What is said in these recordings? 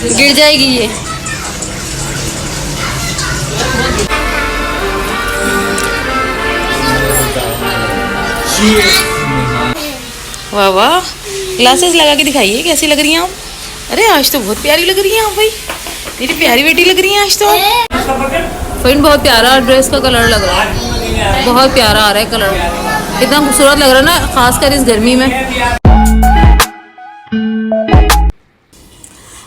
गिर जाएगी ये। वाह वाह, ग्लासेस लगा के दिखाइए कैसी लग रही हैं आप। अरे आज तो बहुत प्यारी लग रही हैं आप भाई, मेरी प्यारी बेटी लग रही हैं आज तो। फ्रेंड बहुत प्यारा ड्रेस का कलर लग रहा है, बहुत प्यारा आ रहा है कलर, इतना खूबसूरत लग रहा है ना, खासकर इस गर्मी में।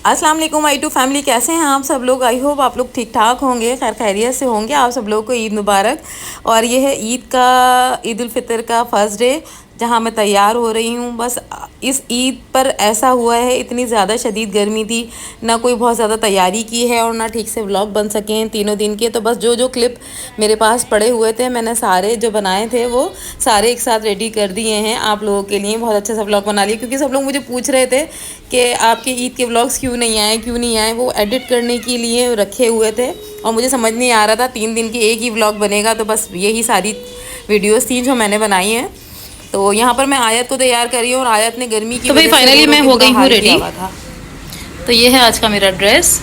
अस्सलाम वालेकुम माय टू फैमिली, कैसे हैं आप सब लोग। आई होप आप लोग ठीक ठाक होंगे, खैर खैरियत से होंगे। आप सब लोगों को ईद मुबारक। और ये है ईद उल फितर का फर्स्ट डे जहाँ मैं तैयार हो रही हूँ। बस इस ईद पर ऐसा हुआ है, इतनी ज़्यादा शदीद गर्मी थी, ना कोई बहुत ज़्यादा तैयारी की है और ना ठीक से व्लॉग बन सके हैं तीनों दिन के। तो बस जो क्लिप मेरे पास पड़े हुए थे, मैंने सारे जो बनाए थे वो सारे एक साथ रेडी कर दिए हैं आप लोगों के लिए। बहुत अच्छा सा व्लॉग बना लिया, क्योंकि सब लोग मुझे पूछ रहे थे कि आपके ईद के व्लॉग्स क्यों नहीं आए। वो एडिट करने के लिए रखे हुए थे और मुझे समझ नहीं आ रहा था 3 दिन की एक ही व्लॉग बनेगा। तो बस यही सारी वीडियोज़ थी जो मैंने बनाई हैं। तो यहाँ पर मैं आयत को तैयार करी हूँ और आयत ने गर्मी की, तो भाई फाइनली मैं हो गई हूँ रेडी। तो ये है आज का मेरा ड्रेस।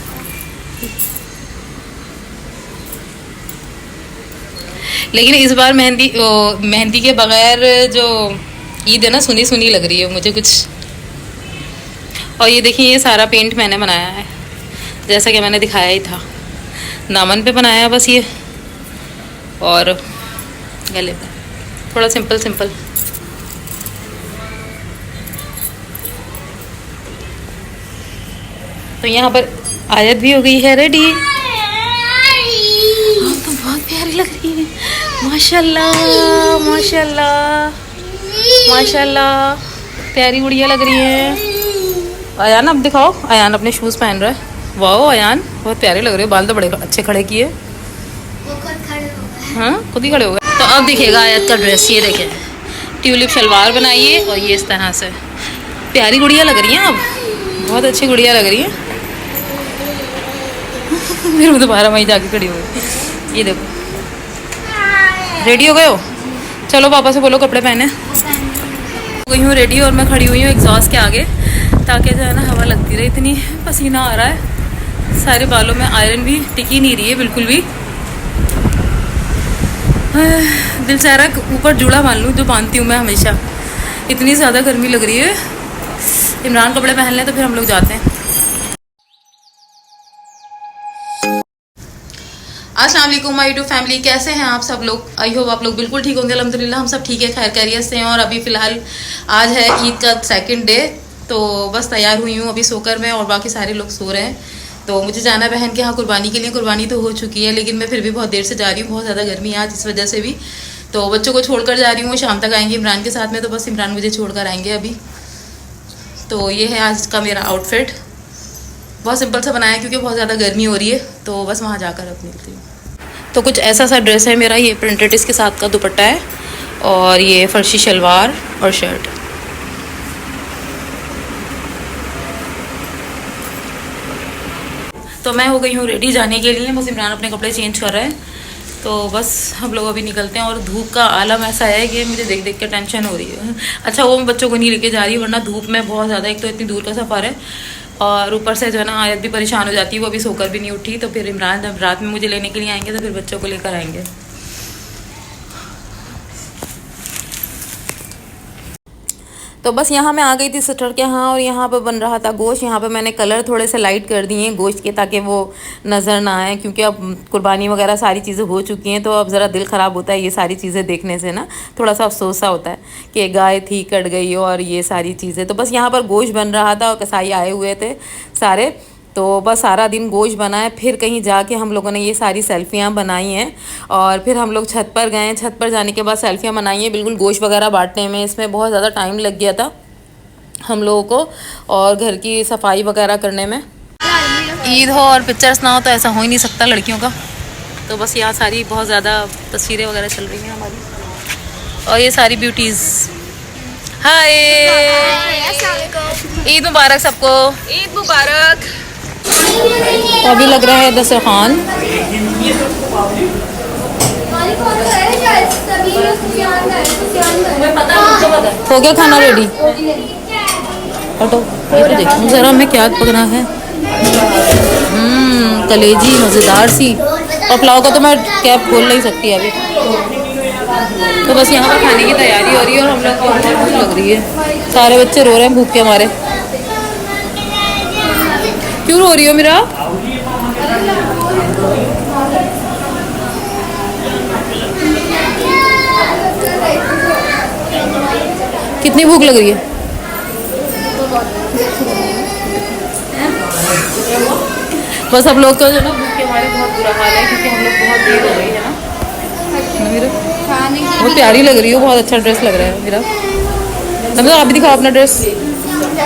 लेकिन इस बार मेहंदी के बगैर जो ईद है ना, सुनी सुनी लग रही है मुझे कुछ। और ये देखिए, ये सारा पेंट मैंने बनाया है, जैसा कि मैंने दिखाया ही था। दामन पे बनाया बस ये, और गले पे थोड़ा सिंपल। तो यहाँ पर आयत भी हो गई है रेडी। तो बहुत प्यारी लग रही है, माशाल्लाह माशाल्लाह माशाल्लाह, प्यारी गुड़िया लग रही है। अयान अब दिखाओ, अयान अपने शूज़ पहन रहा है। वाह अयान बहुत प्यारे लग रहे हो, बाल तो बड़े अच्छे खड़े किए। हाँ खुद ही खड़े हो गए। तो अब दिखेगा आयत का ड्रेस। ये देखें, ट्यूलिप शलवार बनाइए और ये इस तरह से प्यारी गुड़िया लग रही हैं आप, बहुत अच्छी गुड़िया लग रही है। फिर वो दोबारा वहीं जाके खड़ी हो गई। ये देखो, रेडी हो गए हो? चलो पापा से बोलो कपड़े पहने। हो गई हूँ रेडी और मैं खड़ी हुई हूँ एग्जॉस्ट के आगे, ताकि जो है ना हवा लगती रहे। इतनी पसीना आ रहा है, सारे बालों में आयरन भी टिकी नहीं रही है बिल्कुल भी। दिल चाह रहा है ऊपर जूड़ा बांध लूँ, जो बांधती हूँ मैं हमेशा। इतनी ज़्यादा गर्मी लग रही है। इमरान कपड़े पहन लें तो फिर हम लोग जाते हैं। अस्सलाम वालेकुम माय टू फैमिली, कैसे हैं आप सब लोग। आई होप आप लोग बिल्कुल ठीक होंगे। अल्हम्दुलिल्लाह हम सब ठीक है, खैर खैरियत से हैं। और अभी फ़िलहाल आज है ईद का सेकंड डे, तो बस तैयार हुई हूँ अभी सोकर में, और बाकी सारे लोग सो रहे हैं। तो मुझे जाना बहन के यहाँ कुर्बानी के लिए। कुर्बानी तो हो चुकी है, लेकिन मैं फिर भी बहुत देर से जा रही हूँ, बहुत ज़्यादा गर्मी है आज इस वजह से भी। तो बच्चों को छोड़कर जा रही हूँ, शाम तक आएंगे इमरान के साथ में। तो बस इमरान मुझे छोड़कर आएंगे अभी। तो ये है आज का मेरा आउटफिट, बहुत सिंपल सा बनाया क्योंकि बहुत ज़्यादा गर्मी हो रही है। तो बस वहाँ जाकर अब मिलती हूँ। तो कुछ ऐसा सा ड्रेस है मेरा, ये प्रिंटेड इसके साथ का दुपट्टा है, और ये फर्शी शलवार और शर्ट। तो मैं हो गई हूँ रेडी जाने के लिए, बस इमरान अपने कपड़े चेंज कर रहे हैं। तो बस हम लोग अभी निकलते हैं। और धूप का आलम ऐसा है कि मुझे देख देख के टेंशन हो रही है। अच्छा वो मैं बच्चों को नहीं लेके जा रही, वरना धूप में बहुत ज़्यादा, एक तो इतनी दूर का सफ़र है, और ऊपर से जो है ना आयत भी परेशान हो जाती है, वो अभी सोकर भी नहीं उठी। तो फिर इमरान जब रात में मुझे लेने के लिए आएंगे तो फिर बच्चों को लेकर आएंगे। तो बस यहाँ मैं आ गई थी सिस्टर के यहाँ, और यहाँ पर बन रहा था गोश्त। यहाँ पर मैंने कलर थोड़े से लाइट कर दिए हैं गोश्त के, ताकि वो नज़र ना आए, क्योंकि अब कुर्बानी वगैरह सारी चीज़ें हो चुकी हैं। तो अब ज़रा दिल ख़राब होता है ये सारी चीज़ें देखने से ना, थोड़ा सा अफसोस सा होता है कि गाय थी कट गई और ये सारी चीज़ें। तो बस यहाँ पर गोश्त बन रहा था और कसाई आए हुए थे सारे। तो बस सारा दिन गोश्त बनाए, फिर कहीं जाके हम लोगों ने ये सारी सेल्फियाँ बनाई हैं, और फिर हम लोग छत पर गए। छत पर जाने के बाद सेल्फियाँ बनाई हैं, बिल्कुल गोश्त वगैरह बांटने में इसमें बहुत ज़्यादा टाइम लग गया था हम लोगों को, और घर की सफाई वगैरह करने में। ईद हो और पिक्चर्स ना हो तो ऐसा हो ही नहीं सकता लड़कियों का। तो बस यहाँ सारी बहुत ज़्यादा तस्वीरें वगैरह चल रही हैं हमारी, और ये सारी ब्यूटीज़। हाय, ईद मुबारक सबको, ईद मुबारक। तो अभी लग रहा है दस्तरखान। हो गया खाना रेडी? हटो, देखो ज़रा हमें क्या पकना है। कलेजी मज़ेदार सी। और पुलाव का तो मैं कैप खोल नहीं सकती अभी। तो बस यहाँ पर खाने की तैयारी हो रही है और हम लोग को बहुत भूख लग रही है। सारे बच्चे रो रहे हैं भूख के मारे। क्यों रो रही हो मेरा? कितनी भूख लग रही है? बस हम लोग का जो ना भूख के मारे बहुत बुरा हाल है, क्योंकि हम लोग बहुत देर हो गई है ना मेरा। बहुत प्यारी लग रही हो, बहुत अच्छा ड्रेस लग रहा है मेरा। मतलब आप भी दिखाओ अपना ड्रेस।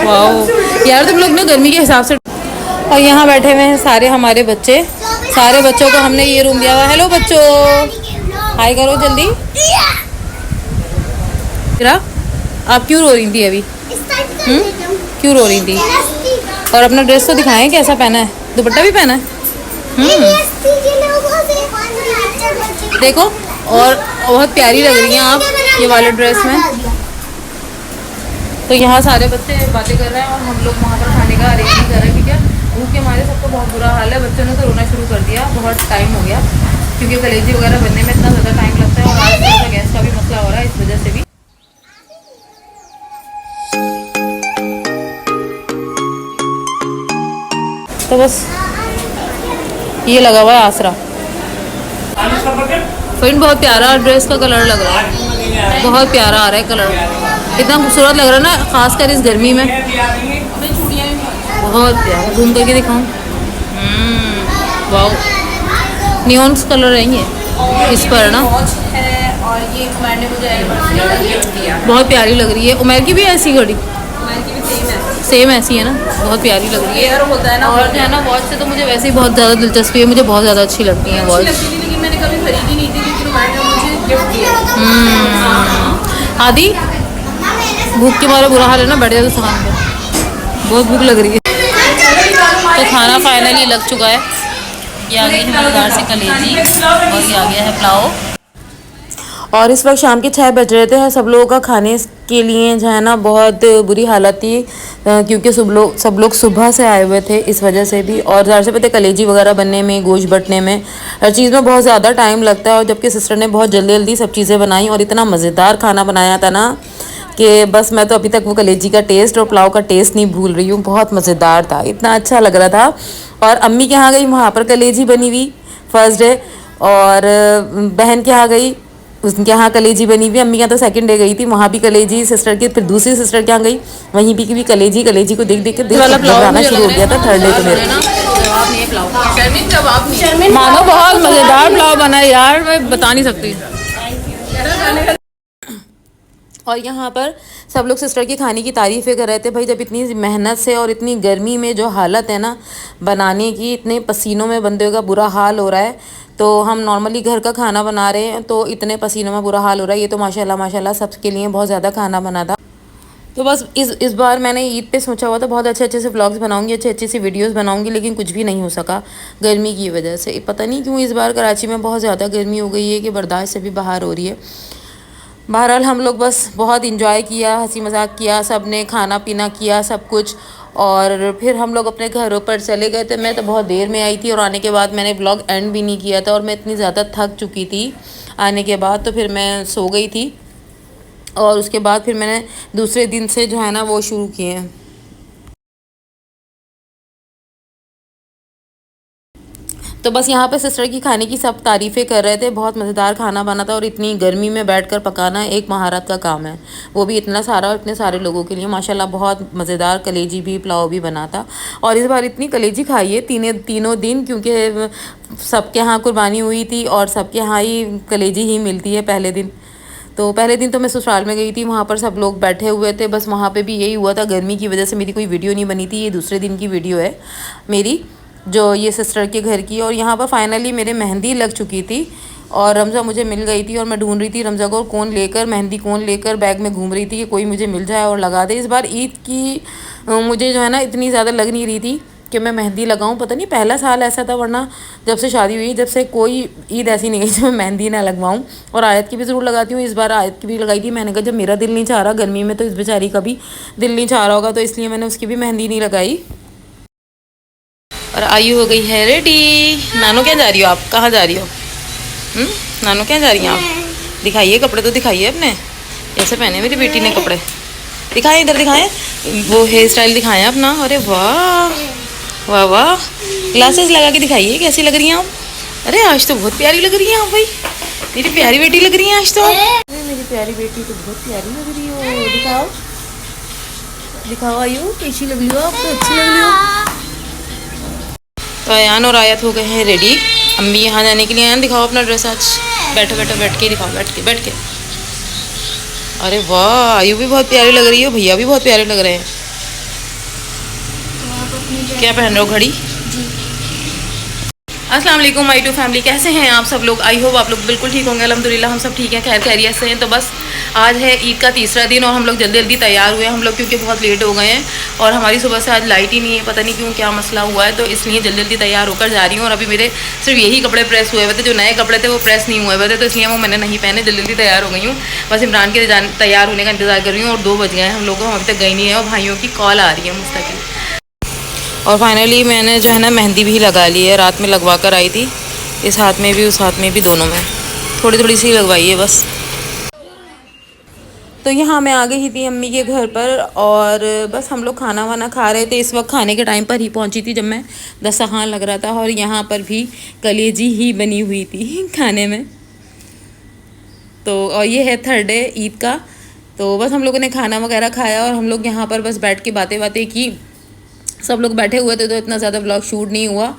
वाह यार, तुम लोग ना गर्मी के हिसाब से। और यहाँ बैठे हुए हैं सारे हमारे बच्चे। सारे बच्चों को हमने ये रूम दिया हुआ है। हेलो बच्चों, हाय करो जल्दी। मेरा आप क्यों रो रही थी अभी? क्यों रो रही थी? और अपना ड्रेस तो दिखाएं कैसा पहना है। दुपट्टा भी पहना है। देखो, और बहुत प्यारी लग रही हैं आप ये वाले ड्रेस में। तो यहाँ सारे बच्चे बातें कर रहे हैं और हम लोग वहाँ पर खाने का अरेंज कर रहे हैं, क्योंकि भूख के मारे सबको बहुत बुरा हाल है। बच्चों ने तो रोना शुरू कर दिया, बहुत टाइम हो गया, क्योंकि कलेजी वगैरह बनने में इतना ज़्यादा टाइम लगता है और आज थोड़ा सा गैस का भी मसला हो रहा है, इस वजह से भी। तो बस ये लगा हुआ है आसरा। फ्रेंड बहुत प्यारा ड्रेस का कलर लग रहा है, बहुत प्यारा आ रहा है कलर, इतना खूबसूरत लग रहा है ना, खासकर इस गर्मी में। बहुत प्यारा, घूम करके दिखाऊं। वाह, नियॉन्स कलर है ये इस पर ना। और ये उमर ने मुझे बहुत प्यारी लग रही है। उमर की भी ऐसी घड़ी सेम ऐसी है ना, बहुत प्यारी लग रही है। होता है ना, और जो है ना वॉच से तो मुझे वैसे ही बहुत ज़्यादा दिलचस्पी है, मुझे बहुत ज़्यादा अच्छी लगती है वॉच। लेकिन मैंने कभी खरीदी नहीं थी, लेकिन मुझे गिफ्ट दिया। आदि भूख के मारे बुरा हाल है ना, बैठ जाओ सामान पर, बहुत भूख लग रही है। तो खाना फाइनली लग चुका है। ये आ गई है मज़ेदार से कलेजी और ये आ गया है पुलाव। और इस वक्त शाम के 6 बज रहे थे। सब लोगों का खाने के लिए जो है ना बहुत बुरी हालत थी, क्योंकि सब लोग सुबह से आए हुए थे, इस वजह से भी। और ज़ाहिर से पता है कलेजी वगैरह बनने में, गोश्त बटने में, हर चीज़ में बहुत ज़्यादा टाइम लगता है। और जबकि सिस्टर ने बहुत जल्दी जल्दी सब चीज़ें बनाई और इतना मज़ेदार खाना बनाया था ना कि बस मैं तो अभी तक वो कलेजी का टेस्ट और पुलाव का टेस्ट नहीं भूल रही हूँ। बहुत मज़ेदार था, इतना अच्छा लग रहा था। और अम्मी के यहाँ गई, वहाँ पर कलेजी बनी हुई फर्स्ट डे, और बहन के यहाँ गई, उनके यहाँ कलेजी बनी हुई। अम्मी के यहाँ तो सेकंड डे गई थी, वहाँ भी कलेजी। सिस्टर के, फिर दूसरी सिस्टर के यहाँ गई, वहीं भी कलेजी को देख देख के दिल घबराना शुरू हो गया था थर्ड डे को मेरे। मानो बहुत मज़ेदार पुलाव बना यार, मैं बता नहीं सकती। और यहाँ पर सब लोग सिस्टर की खाने की तारीफ़ें कर रहे थे। भाई जब इतनी मेहनत से और इतनी गर्मी में जो हालत है ना बनाने की, इतने पसीनों में बंदे का बुरा हाल हो रहा है, तो हम नॉर्मली घर का खाना बना रहे हैं तो इतने पसीनों में बुरा हाल हो रहा है। ये तो माशाल्लाह सबके लिए बहुत ज़्यादा खाना बना था। तो बस इस बार मैंने ईद पे सोचा हुआ था बहुत अच्छे से व्लॉग्स बनाऊंगी, अच्छी सी वीडियोस बनाऊंगी, लेकिन कुछ भी नहीं हो सका गर्मी की वजह से। पता नहीं क्यों इस बार कराची में बहुत ज़्यादा गर्मी हो गई है कि बर्दाश्त से भी बाहर हो रही है। बहरहाल हम लोग बस बहुत इंजॉय किया, हंसी मजाक किया, सब ने खाना पीना किया सब कुछ, और फिर हम लोग अपने घरों पर चले गए थे। मैं तो बहुत देर में आई थी और आने के बाद मैंने व्लॉग एंड भी नहीं किया था, और मैं इतनी ज़्यादा थक चुकी थी आने के बाद, तो फिर मैं सो गई थी। और उसके बाद फिर मैंने दूसरे दिन से जो है ना वो शुरू किए हैं। तो बस यहाँ पे सिस्टर की खाने की सब तारीफ़ें कर रहे थे, बहुत मज़ेदार खाना बना था। और इतनी गर्मी में बैठकर पकाना एक महारत का काम है, वो भी इतना सारा और इतने सारे लोगों के लिए। माशाल्लाह बहुत मज़ेदार कलेजी भी, पुलाव भी बना था। और इस बार इतनी कलेजी खाई है तीनों दिन, क्योंकि सबके यहाँ कुर्बानी हुई थी और सबके यहाँ ही कलेजी ही मिलती है पहले दिन। तो पहले दिन तो मैं ससुराल में गई थी, वहाँ पर सब लोग बैठे हुए थे, बस वहाँ पे भी यही हुआ था। गर्मी की वजह से मेरी कोई वीडियो नहीं बनी थी। ये दूसरे दिन की वीडियो है मेरी, जो ये सिस्टर के घर की। और यहाँ पर फाइनली मेरे मेहंदी लग चुकी थी और रमज़ा मुझे मिल गई थी, और मैं ढूंढ रही थी रमज़ा को मेहंदी कौन लेकर बैग में घूम रही थी कि कोई मुझे मिल जाए और लगा दे। इस बार ईद की मुझे जो है ना इतनी ज़्यादा लग नहीं रही थी कि मैं मेहंदी लगाऊं। पता नहीं पहला साल ऐसा था, वरना जब से शादी हुई जब से कोई ईद ऐसी नहीं गई जब मैं मेहंदी ना लगवाऊं। और आयत की भी ज़रूर लगाती हूँ, इस बार आयत की भी लगाई थी। मैंने कहा जब मेरा दिल नहीं चाह रहा गर्मी में, तो इस बेचारी का भी दिल नहीं चाह रहा होगा, तो इसलिए मैंने उसकी भी मेहंदी नहीं लगाई। और आयु हो गई है रेडी। नानू क्या जा रही हो आप, कहाँ जा रही हो? नानू क्या जा रही हैं आप? दिखाइए कपड़े तो दिखाइए अपने। ऐसे पहने मेरी बेटी ने कपड़े, दिखाएं इधर दिखाएं, वो हेयर स्टाइल दिखाएं अपना। अरे वाह वाह वाह, ग्लासेस लगा के दिखाइए कैसी लग रही हैं आप। अरे आज तो बहुत प्यारी लग रही हैं आप भाई, मेरी प्यारी बेटी लग रही है आज तो। अरे मेरी प्यारी बेटी तो बहुत प्यारी लग रही हो। दिखाओ दिखाओ आयु, कैसी लग रही हो आप, तो अच्छी लग रही हो। तो अयान और आयत हो गए हैं रेडी, अम्मी यहाँ जाने के लिए। अयान दिखाओ अपना ड्रेस आज, बैठो बैठो, बैठ के दिखाओ, बैठ के। अरे वाह, आयु भी बहुत प्यारी लग रही है, भैया भी बहुत प्यारे लग रहे हैं। क्या पहन रहे हो, घड़ी? अस्सलाम वालेकुम माय टू फैमिली, कैसे हैं आप सब लोग? आई होप आप लोग बिल्कुल ठीक होंगे। अल्हम्दुलिल्लाह हम सब ठीक हैं, खैर खैरियत से हैं। तो बस आज है ईद का तीसरा दिन और हम लोग जल्दी जल्दी तैयार हुए हम लोग, क्योंकि बहुत लेट हो गए हैं और हमारी सुबह से आज लाइट ही नहीं है, पता नहीं क्यों क्या मसला हुआ है। तो इसलिए जल्दी जल्दी तैयार होकर जा रही हूँ। और अभी मेरे सिर्फ यही कपड़े प्रेस हुए हुए थे, जो नए कपड़े थे वो प्रेस नहीं हुए हुए थे, तो इसलिए वो मैंने नहीं पहने, जल्दी जल्दी तैयार हो गई हूँ। बस इमरान के तैयार होने का इंतज़ार कर रही हूँ और 2 बज गए हैं हम लोग को, हम अभी तक गई नहीं है और भाइयों की कॉल आ रही है मुस्तकिल। और फाइनली मैंने जो है ना मेहंदी भी लगा ली है, रात में लगवा कर आई थी, इस हाथ में भी उस हाथ में भी, दोनों में थोड़ी थोड़ी सी लगवाई है बस। तो यहाँ मैं आ गई थी अम्मी के घर पर और बस हम लोग खाना वाना खा रहे थे। इस वक्त खाने के टाइम पर ही पहुँची थी जब मैं दस्तरखान लग रहा था, और यहाँ पर भी कलेजी ही बनी हुई थी खाने में। तो और ये है 3rd डे ईद का। तो बस हम लोगों ने खाना वगैरह खाया और हम लोग यहाँ पर बस बैठ के बातें बातें की। सब लोग बैठे हुए थे तो इतना ज़्यादा व्लॉग शूट नहीं हुआ।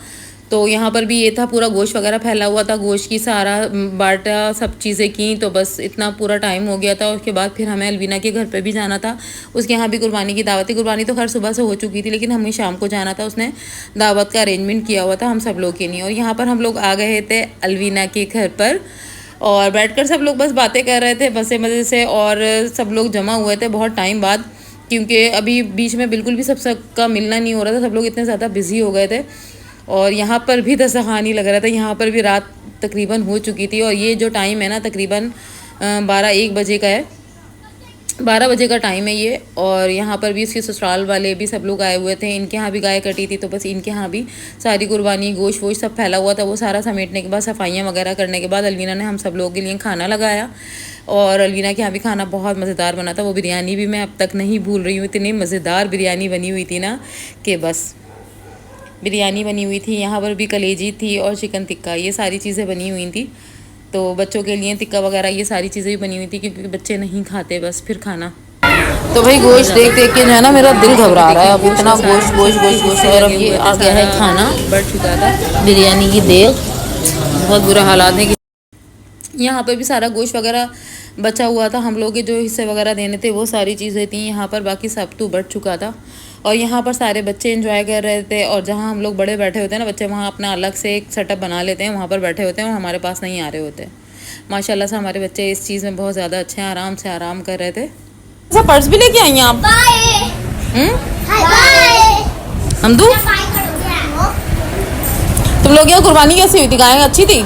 तो यहाँ पर भी ये था, पूरा गोश्त वगैरह फैला हुआ था, गोश्त की सारा बाटा सब चीज़ें की, तो बस इतना पूरा टाइम हो गया था। उसके बाद फिर हमें अलवीना के घर पे भी जाना था, उसके यहाँ भी कुर्बानी की दावत थी। कुर्बानी तो खैर सुबह से हो चुकी थी, लेकिन हमें शाम को जाना था, उसने दावत का अरेंजमेंट किया हुआ था हम सब लोग के लिए। और यहाँ पर हम लोग आ गए थे अलवीना के घर पर और बैठकर सब लोग बस बातें कर रहे थे बसे मज़े से। और सब लोग जमा हुए थे बहुत टाइम बाद, क्योंकि अभी बीच में बिल्कुल भी सबका मिलना नहीं हो रहा था, सब लोग इतने ज़्यादा बिजी हो गए थे। और यहाँ पर भी दस्तरखान ही लग रहा था, यहाँ पर भी रात तकरीबन हो चुकी थी। और ये जो टाइम है ना तकरीबन 12-1 बजे का है, 12 बजे का टाइम है ये। और यहाँ पर भी इसके ससुराल वाले भी सब लोग आए हुए थे, इनके यहाँ भी गाय कटी थी, तो बस इनके यहाँ भी सारी कुर्बानी गोश्त वोश्त सब फैला हुआ था। वो सारा समेटने के बाद, सफाइयाँ वगैरह करने के बाद अलवीना ने हम सब लोगों के लिए खाना लगाया। और अलवीना के यहाँ भी खाना बहुत मज़ेदार बना था। वो बिरयानी भी मैं अब तक नहीं भूल रही हूँ, इतनी मज़ेदार बिरयानी बनी हुई थी ना कि बस। बिरयानी बनी हुई थी, यहाँ पर भी कलेजी थी और चिकन टिक्का, ये सारी चीज़ें बनी हुई थी। तो बच्चों के लिए टिक्का वगैरह ये सारी चीज़ें भी बनी हुई थी, क्योंकि बच्चे नहीं खाते बस फिर खाना। तो भाई गोश्त देख देख के जो है ना मेरा दिल घबरा रहा है, अब इतना गोश्त गोश्त गोश्त गोश्त। और अब ये आ गया है खाना, बढ़ चुका था बिरयानी की देग, बहुत बुरा हालात है। यहाँ पर भी सारा गोश्त वगैरह बचा हुआ था, हम लोग के जो हिस्से वगैरह देने थे वो सारी चीज़ें थी यहाँ पर, बाकी सब तो बढ़ चुका था। और यहाँ पर सारे बच्चे एंजॉय कर रहे थे। और जहाँ हम लोग बड़े बैठे होते हैं ना, बच्चे वहाँ अपना अलग से एक सेटअप बना लेते हैं, वहाँ पर बैठे होते हैं और हमारे पास नहीं आ रहे होते। माशाल्लाह से हमारे बच्चे इस चीज़ में बहुत ज़्यादा अच्छे हैं, आराम से आराम कर रहे थे। ऐसा पर्स भी लेके आई हैं आप? हमदू, तुम लोग यहाँ कुर्बानी कैसी हुई थी? गाय अच्छी थी?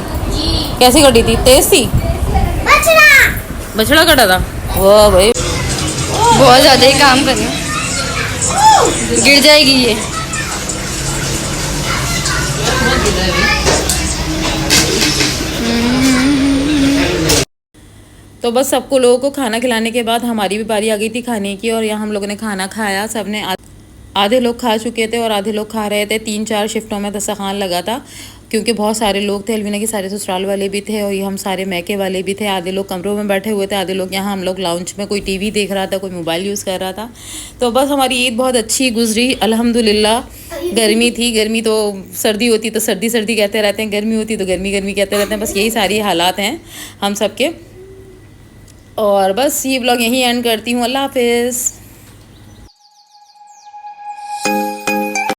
कैसी कटी थी? तेज थी? बछड़ा कटा था? वाह भाई, बहुत ज़्यादा ही काम कर रही हूँ, गिर जाएगी ये। तो बस सबको लोगों को खाना खिलाने के बाद हमारी भी बारी आ गई थी खाने की। और यहाँ हम लोगों ने खाना खाया, सबने आधे लोग खा चुके थे और आधे लोग खा रहे थे। 3-4 शिफ्टों में दस्तरखान लगा था, क्योंकि बहुत सारे लोग थे। अलवीना के सारे ससुराल वाले भी थे और ये हम सारे मैके वाले भी थे। आधे लोग कमरों में बैठे हुए थे, आधे लोग यहाँ, हम लोग लाउंज में, कोई टीवी देख रहा था, कोई मोबाइल यूज़ कर रहा था। तो बस हमारी ईद बहुत अच्छी गुजरी अल्हम्दुलिल्लाह। गर्मी थी, गर्मी तो सर्दी होती तो सर्दी सर्दी कहते रहते हैं, गर्मी होती तो गर्मी गर्मी कहते रहते हैं, बस यही सारी हालात हैं हम सब के। और बस ये ब्लॉग यहीं एंड करती हूँ, अल्लाह हाफिज़।